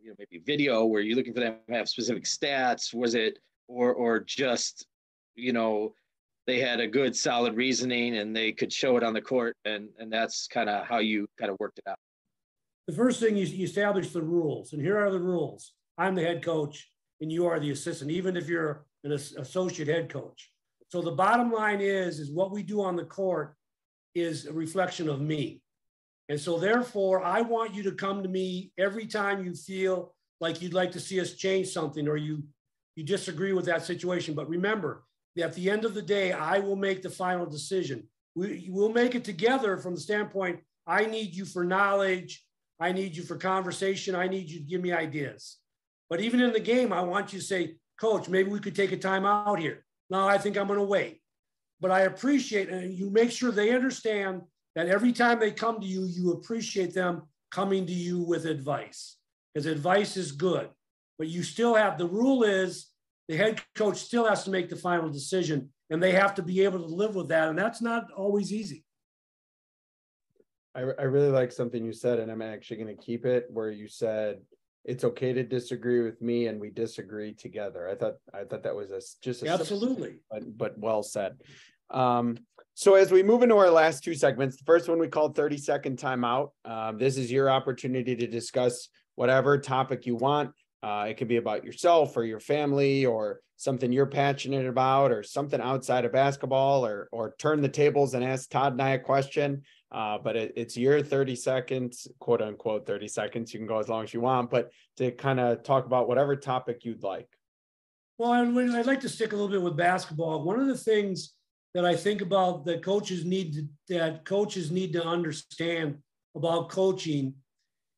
you know, maybe video? Were you looking for them to have specific stats? Was it, or just, you know, they had a good solid reasoning and they could show it on the court, and that's kind of how you kind of worked it out? The first thing, you establish the rules, and here are the rules. I'm the head coach and you are the assistant, even if you're an associate head coach. So the bottom line is what we do on the court is a reflection of me. And so therefore, I want you to come to me every time you feel like you'd like to see us change something or you disagree with that situation. But remember, at the end of the day, I will make the final decision. We'll make it together from the standpoint, I need you for knowledge, I need you for conversation, I need you to give me ideas. But even in the game, I want you to say, Coach, maybe we could take a timeout here. No, I think I'm going to wait. But I appreciate, and you make sure they understand that every time they come to you, you appreciate them coming to you with advice, because advice is good. But you still have, the rule is the head coach still has to make the final decision, and they have to be able to live with that. And that's not always easy. I really like something you said, and I'm actually going to keep it, where you said, it's okay to disagree with me and we disagree together. I thought that was absolutely, but well said. So as we move into our last two segments, the first one we called 30-second timeout. This is your opportunity to discuss whatever topic you want. It could be about yourself or your family or something you're passionate about or something outside of basketball, or turn the tables and ask Todd and I a question. But it's your 30 seconds, quote unquote, 30 seconds. You can go as long as you want, but to kind of talk about whatever topic you'd like. Well, I'd like to stick a little bit with basketball. One of the things that I think about that coaches need to understand about coaching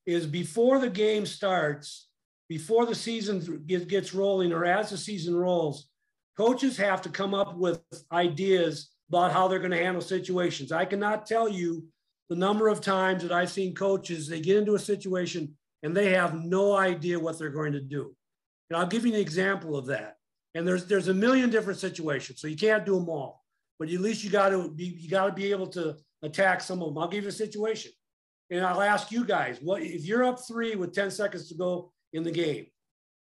is before the game starts, before the season gets rolling, or as the season rolls, coaches have to come up with ideas about how they're going to handle situations. I cannot tell you the number of times that I've seen coaches, they get into a situation and they have no idea what they're going to do. And I'll give you an example of that. And there's a million different situations, so you can't do them all. But at least you got to be able to attack some of them. I'll give you a situation, and I'll ask you guys: what if you're up 3 with 10 seconds to go in the game,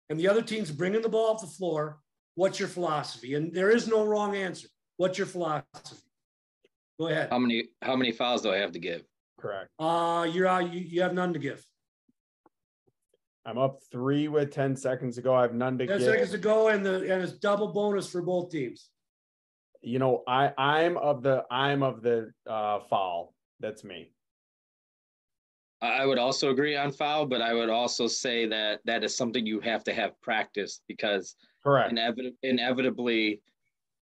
and the other team's bringing the ball off the floor? What's your philosophy? And there is no wrong answer. What's your philosophy? Go ahead. How many fouls do I have to give? Correct. You're out. You have none to give. I'm up 3 with 10 seconds to go. I have none to give. 10 seconds to go, and it's double bonus for both teams. You know, I'm of the foul. That's me. I would also agree on foul, but I would also say that is something you have to have practice, because correct, inevitably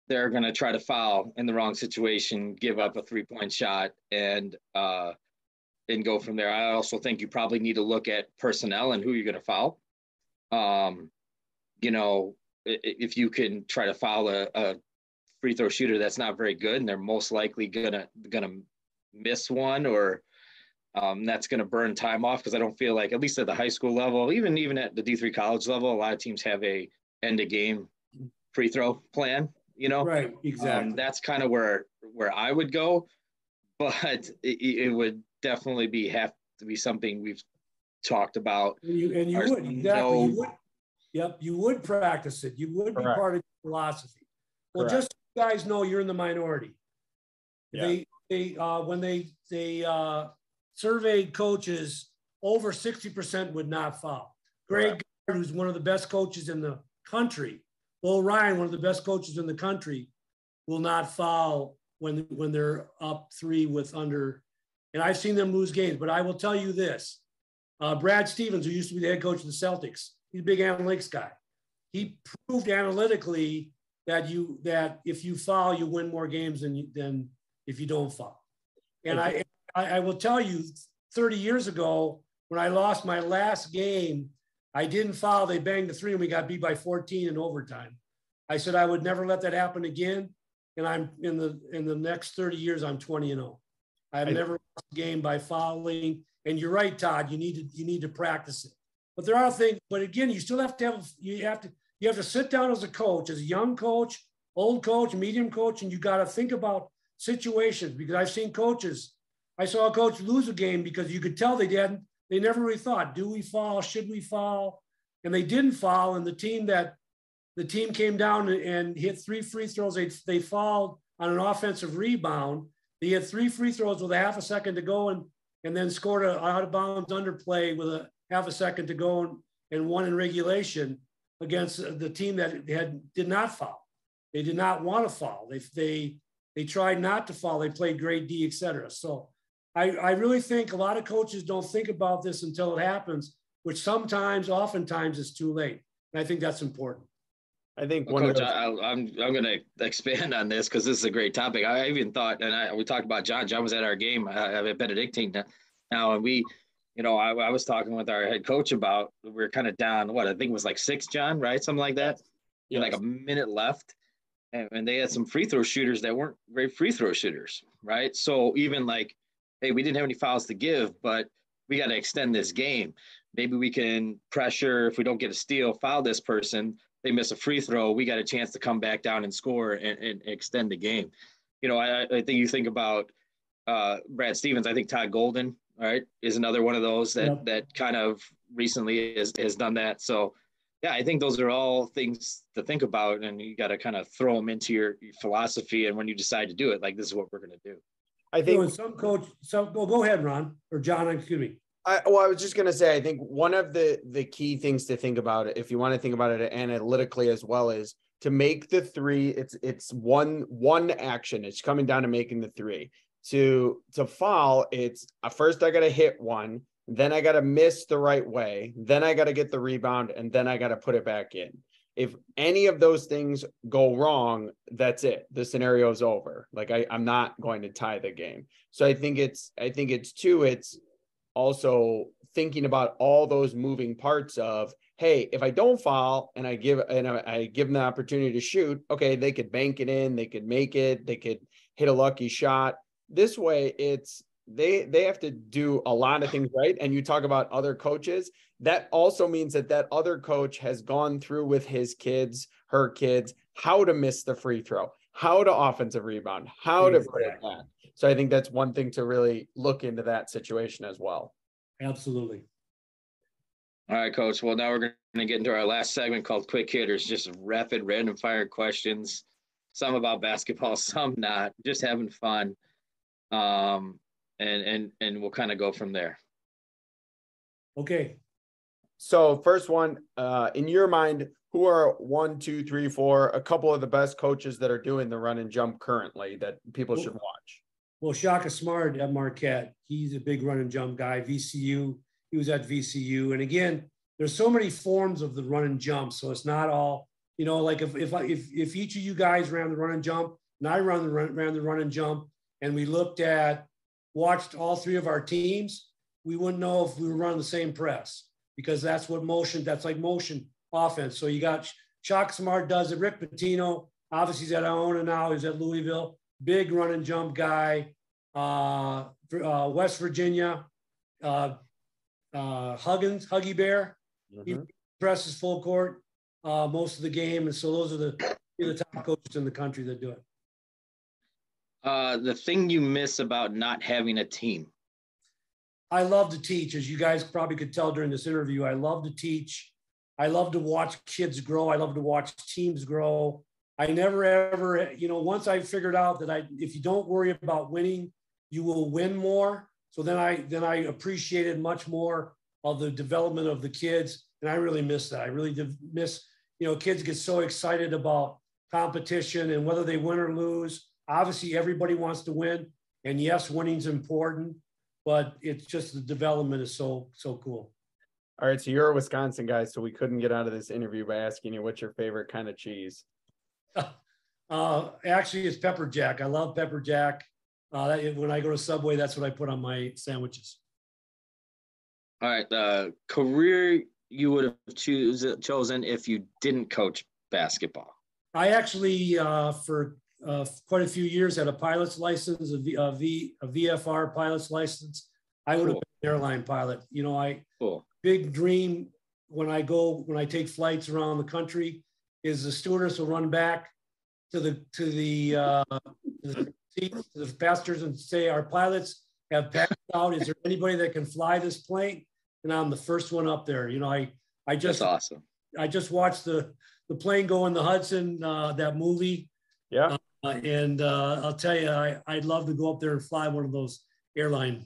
they're going to try to foul in the wrong situation, give up a 3-point shot, and go from there. I also think you probably need to look at personnel and who you're going to foul. You know, if you can try to foul a free throw shooter that's not very good, and they're most likely gonna miss one, or that's gonna burn time off, because I don't feel like, at least at the high school level, even at the D3 college level, a lot of teams have a end of game free throw plan. You know, right? Exactly. That's kind of where I would go, but it would definitely have to be something we've talked about. You would, exactly. You would. Yep, you would practice it. You would be part of the philosophy. Well, just so you guys know, you're in the minority. Yeah. When they surveyed coaches, over 60% would not foul. Greg Gard, who's one of the best coaches in the country, Bo Ryan, one of the best coaches in the country, will not foul when they're up 3 with under. And I've seen them lose games, but I will tell you this. Brad Stevens, who used to be the head coach of the Celtics, he's a big analytics guy. He proved analytically that if you foul, you win more games than if you don't foul. And I will tell you, 30 years ago, when I lost my last game, I didn't foul. They banged the 3 and we got beat by 14 in overtime. I said I would never let that happen again. And I'm in the next 30 years, I'm 20-0. I've never lost a game by fouling. And you're right, Todd. You need to practice it. But there are things. But again, you still have to you have to sit down as a coach, as a young coach, old coach, medium coach, and you got to think about situations. Because I've seen coaches. I saw a coach lose a game because you could tell they never really thought, do we foul? Should we foul? And they didn't foul. And the team came down and hit 3 free throws. They fouled on an offensive rebound. They had 3 free throws with a half a second to go and then scored an out of bounds underplay with a half a second to go and won in regulation against the team that did not foul. They did not want to foul. They tried not to foul. They played grade D, et cetera. So I really think a lot of coaches don't think about this until it happens, which oftentimes is too late. And I think that's important. I think Coach, I'm going to expand on this because this is a great topic. I even thought, and we talked about John. John was at our game at Benedictine now, and we, I was talking with our head coach about, we're kind of down, I think it was like 6, John, right? Something like that. Yes. Like a minute left. And they had some free throw shooters that weren't great free throw shooters, right? So even like, hey, we didn't have any fouls to give, but we got to extend this game. Maybe we can pressure, if we don't get a steal, foul this person. They miss a free throw, we got a chance to come back down and score and extend the game. I think you think about Brad Stevens. I think Todd Golden, right, is another one of those that kind of recently has done that. So, yeah, I think those are all things to think about, and you got to kind of throw them into your philosophy. And when you decide to do it, like, this is what we're going to do. I think go ahead, Ron, or John, excuse me. I was just going to say, I think one of the key things to think about, if you want to think about it analytically as well, is to make the 3. It's one action. It's coming down to making the 3. To foul, it's first I got to hit one, then I got to miss the right way, then I got to get the rebound, and then I got to put it back in. if any of those things go wrong, that's it. The scenario is over. Like I'm not going to tie the game. So I think it's also thinking about all those moving parts of, hey, if I don't foul and I give them the opportunity to shoot, okay, they could bank it in, they could make it, they could hit a lucky shot. This way, they have to do a lot of things right. And you talk about other coaches. That also means that other coach has gone through with his kids, her kids, how to miss the free throw, how to offensive rebound, how to put it back. So I think that's one thing to really look into that situation as well. Absolutely. All right, Coach. Well, now we're going to get into our last segment called Quick Hitters, just rapid, random fire questions. Some about basketball, some not. Just having fun, and we'll kind of go from there. Okay. So first one, in your mind, who are 1, 2, 3, 4, a couple of the best coaches that are doing the run and jump currently that people should watch? Well, Shaka Smart at Marquette, he's a big run and jump guy. VCU, he was at VCU. And again, there's so many forms of the run and jump. So it's not all, like if each of you guys ran the run and jump and I ran the run and jump and we watched all three of our teams, we wouldn't know if we were running the same press because that's like motion offense. So you got Shaka Smart does it. Rick Pitino, obviously he's at Iona now, he's at Louisville. Big run and jump guy, West Virginia, Huggy Bear. He presses full court most of the game. And so those are the top coaches in the country that do it. The thing you miss about not having a team? I love to teach. As you guys probably could tell during this interview, I love to teach. I love to watch kids grow. I love to watch teams grow. I never ever, once I figured out that if you don't worry about winning, you will win more. So then I appreciated much more of the development of the kids. And I really miss that. I really miss, kids get so excited about competition and whether they win or lose. Obviously, everybody wants to win. And yes, winning's important, but it's just the development is so cool. All right. So you're a Wisconsin guy. So we couldn't get out of this interview by asking you what's your favorite kind of cheese. Actually, it's pepper jack. I love pepper jack. When I go to Subway, that's what I put on my sandwiches. All right. The career you would have chosen if you didn't coach basketball? I actually, for quite a few years, had a pilot's license, a VFR pilot's license. I would have been an airline pilot. Big dream when I take flights around the country is the stewardess will run back to the passengers and say, our pilots have passed out. Is there anybody that can fly this plane? And I'm the first one up there. That's awesome. I just watched the plane go in the Hudson, that movie. Yeah. And I'll tell you, I'd love to go up there and fly one of those airlines.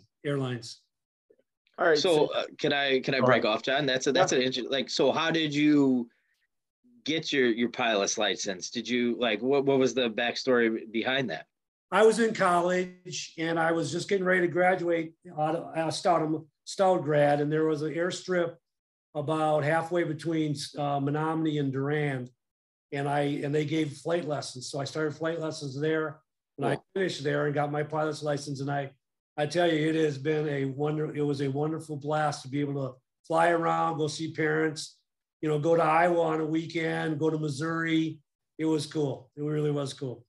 All right. So can I break off, John? That's an interesting, so how did you get your pilot's license? Did you what was the backstory behind that? I was in college and I was just getting ready to graduate out of Stout grad, and there was an airstrip about halfway between Menominee and Durand, and they gave flight lessons. So I started flight lessons there, and I finished there and got my pilot's license. And I tell you, it was a wonderful blast to be able to fly around, go see parents, go to Iowa on a weekend, go to Missouri. It was cool. It really was cool.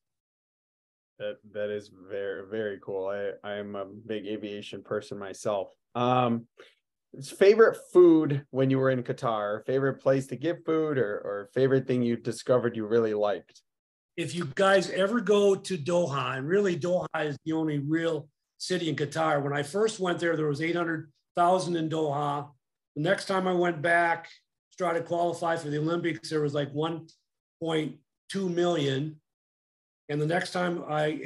That is very, very cool. I'm a big aviation person myself. Favorite food when you were in Qatar, favorite place to get food, or favorite thing you discovered you really liked? If you guys ever go to Doha, and really Doha is the only real city in Qatar. When I first went there was 800,000 in Doha. The next time I went back, started to qualify for the Olympics, there was like 1.2 million. And the next time I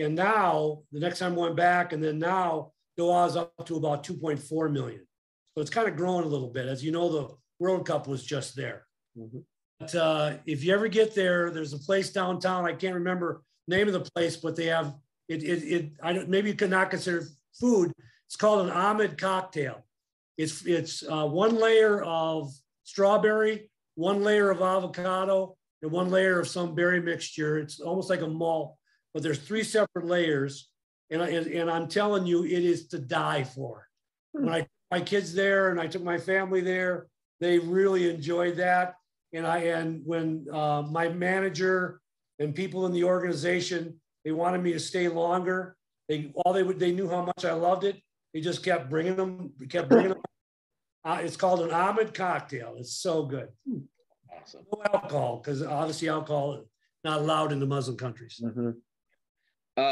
went back, and then now Doha is up to about 2.4 million. So it's kind of growing a little bit. As you know, the World Cup was just there. Mm-hmm. But if you ever get there, there's a place downtown. I can't remember the name of the place, but they have maybe you could not consider food. It's called an Ahmed cocktail. It's one layer of strawberry, one layer of avocado, and one layer of some berry mixture. It's almost like a malt, but there's 3 separate layers. And I'm telling you, it is to die for. When I took my kids there and I took my family there, they really enjoyed that. And when my manager and people in the organization, they wanted me to stay longer. They knew how much I loved it. They just kept bringing them. It's called an Ahmed cocktail. It's so good. Awesome. No alcohol, because obviously alcohol is not allowed in the Muslim countries. Mm-hmm.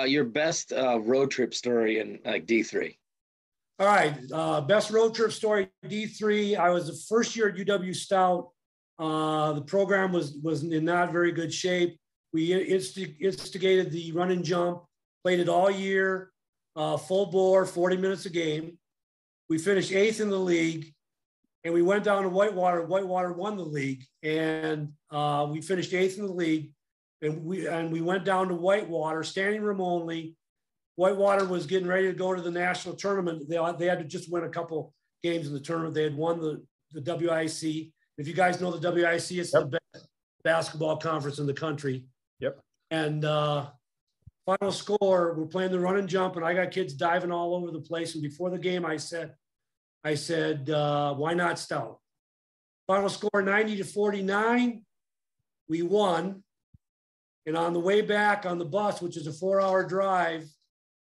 Your best road trip story in like D3. All right, best road trip story, D3. I was the first year at UW Stout. The program was in not very good shape. We instigated the run and jump, played it all year, full bore, 40 minutes a game. We finished 8th in the league, and we went down to Whitewater. Whitewater won the league, and we finished 8th in the league. And we went down to Whitewater, standing room only. Whitewater was getting ready to go to the national tournament. They had to just win a couple games in the tournament. They had won the WIC. If you guys know the WIC, it's the best basketball conference in the country. Yep. And final score, we're playing the run and jump, and I got kids diving all over the place. And before the game, I said, why not Stout? Final score 90-49. We won. And on the way back on the bus, which is a 4-hour drive,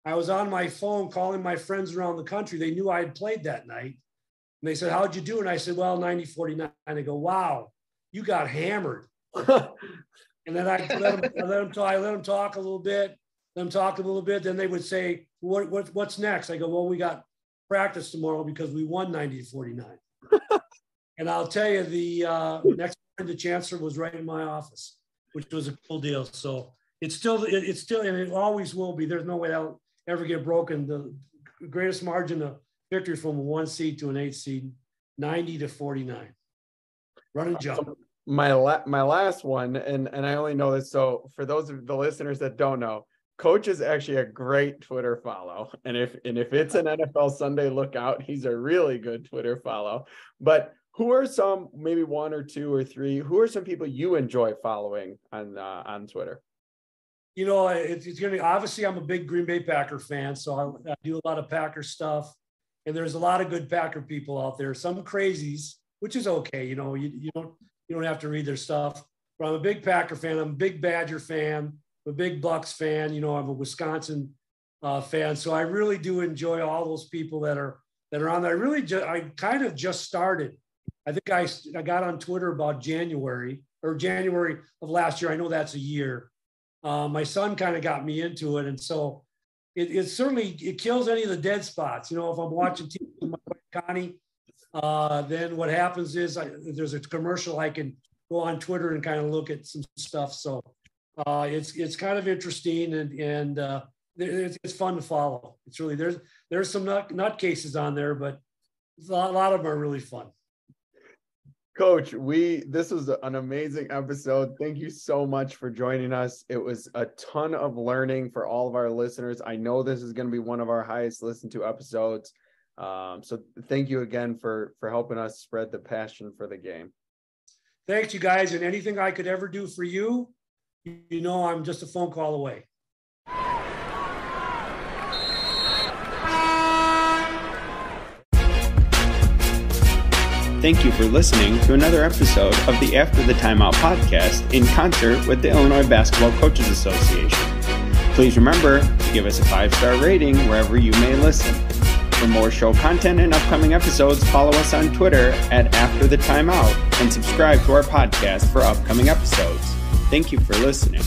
I was on my phone calling my friends around the country. They knew I had played that night. And they said, how'd you do? And I said, well, 90-49. And they go, wow, you got hammered. And then I let them talk a little bit. Then they would say, what's next? I go, well, we got practice tomorrow because we won 90-49. And I'll tell you, the next morning, the chancellor was right in my office, which was a cool deal. So it's still, and it always will be. There's no way that'll ever get broken. The greatest margin of victory from a 1 seed to an 8 seed, 90-49. Run and jump. So my last one, and I only know this. So for those of the listeners that don't know, Coach is actually a great Twitter follow. And if it's an NFL Sunday lookout, he's a really good Twitter follow. But who are some, maybe 1 or 2 or 3, who are some people you enjoy following on Twitter? You know, it's going to be, obviously I'm a big Green Bay Packer fan, so I do a lot of Packer stuff. And there's a lot of good Packer people out there, some crazies, which is okay. You know, you don't have to read their stuff. But I'm a big Packer fan. I'm a big Badger fan. I'm a big Bucks fan. You know, I'm a Wisconsin fan. So I really do enjoy all those people that are on there. I kind of just started. I think I got on Twitter about January of last year. I know that's a year. My son kind of got me into it. And so it certainly kills any of the dead spots. You know, if I'm watching TV with my wife Connie, then what happens is there's a commercial, I can go on Twitter and kind of look at some stuff. So it's kind of interesting and it's fun to follow. It's really, there's some nutcases on there, but a lot of them are really fun. Coach, this was an amazing episode. Thank you so much for joining us. It was a ton of learning for all of our listeners. I know this is going to be one of our highest listened to episodes. So thank you again for helping us spread the passion for the game. Thanks, you guys. And anything I could ever do for you, you know, I'm just a phone call away. Thank you for listening to another episode of the After the Timeout podcast in concert with the Illinois Basketball Coaches Association. Please remember to give us a 5-star rating wherever you may listen. For more show content and upcoming episodes, follow us on Twitter at After the Timeout and subscribe to our podcast for upcoming episodes. Thank you for listening.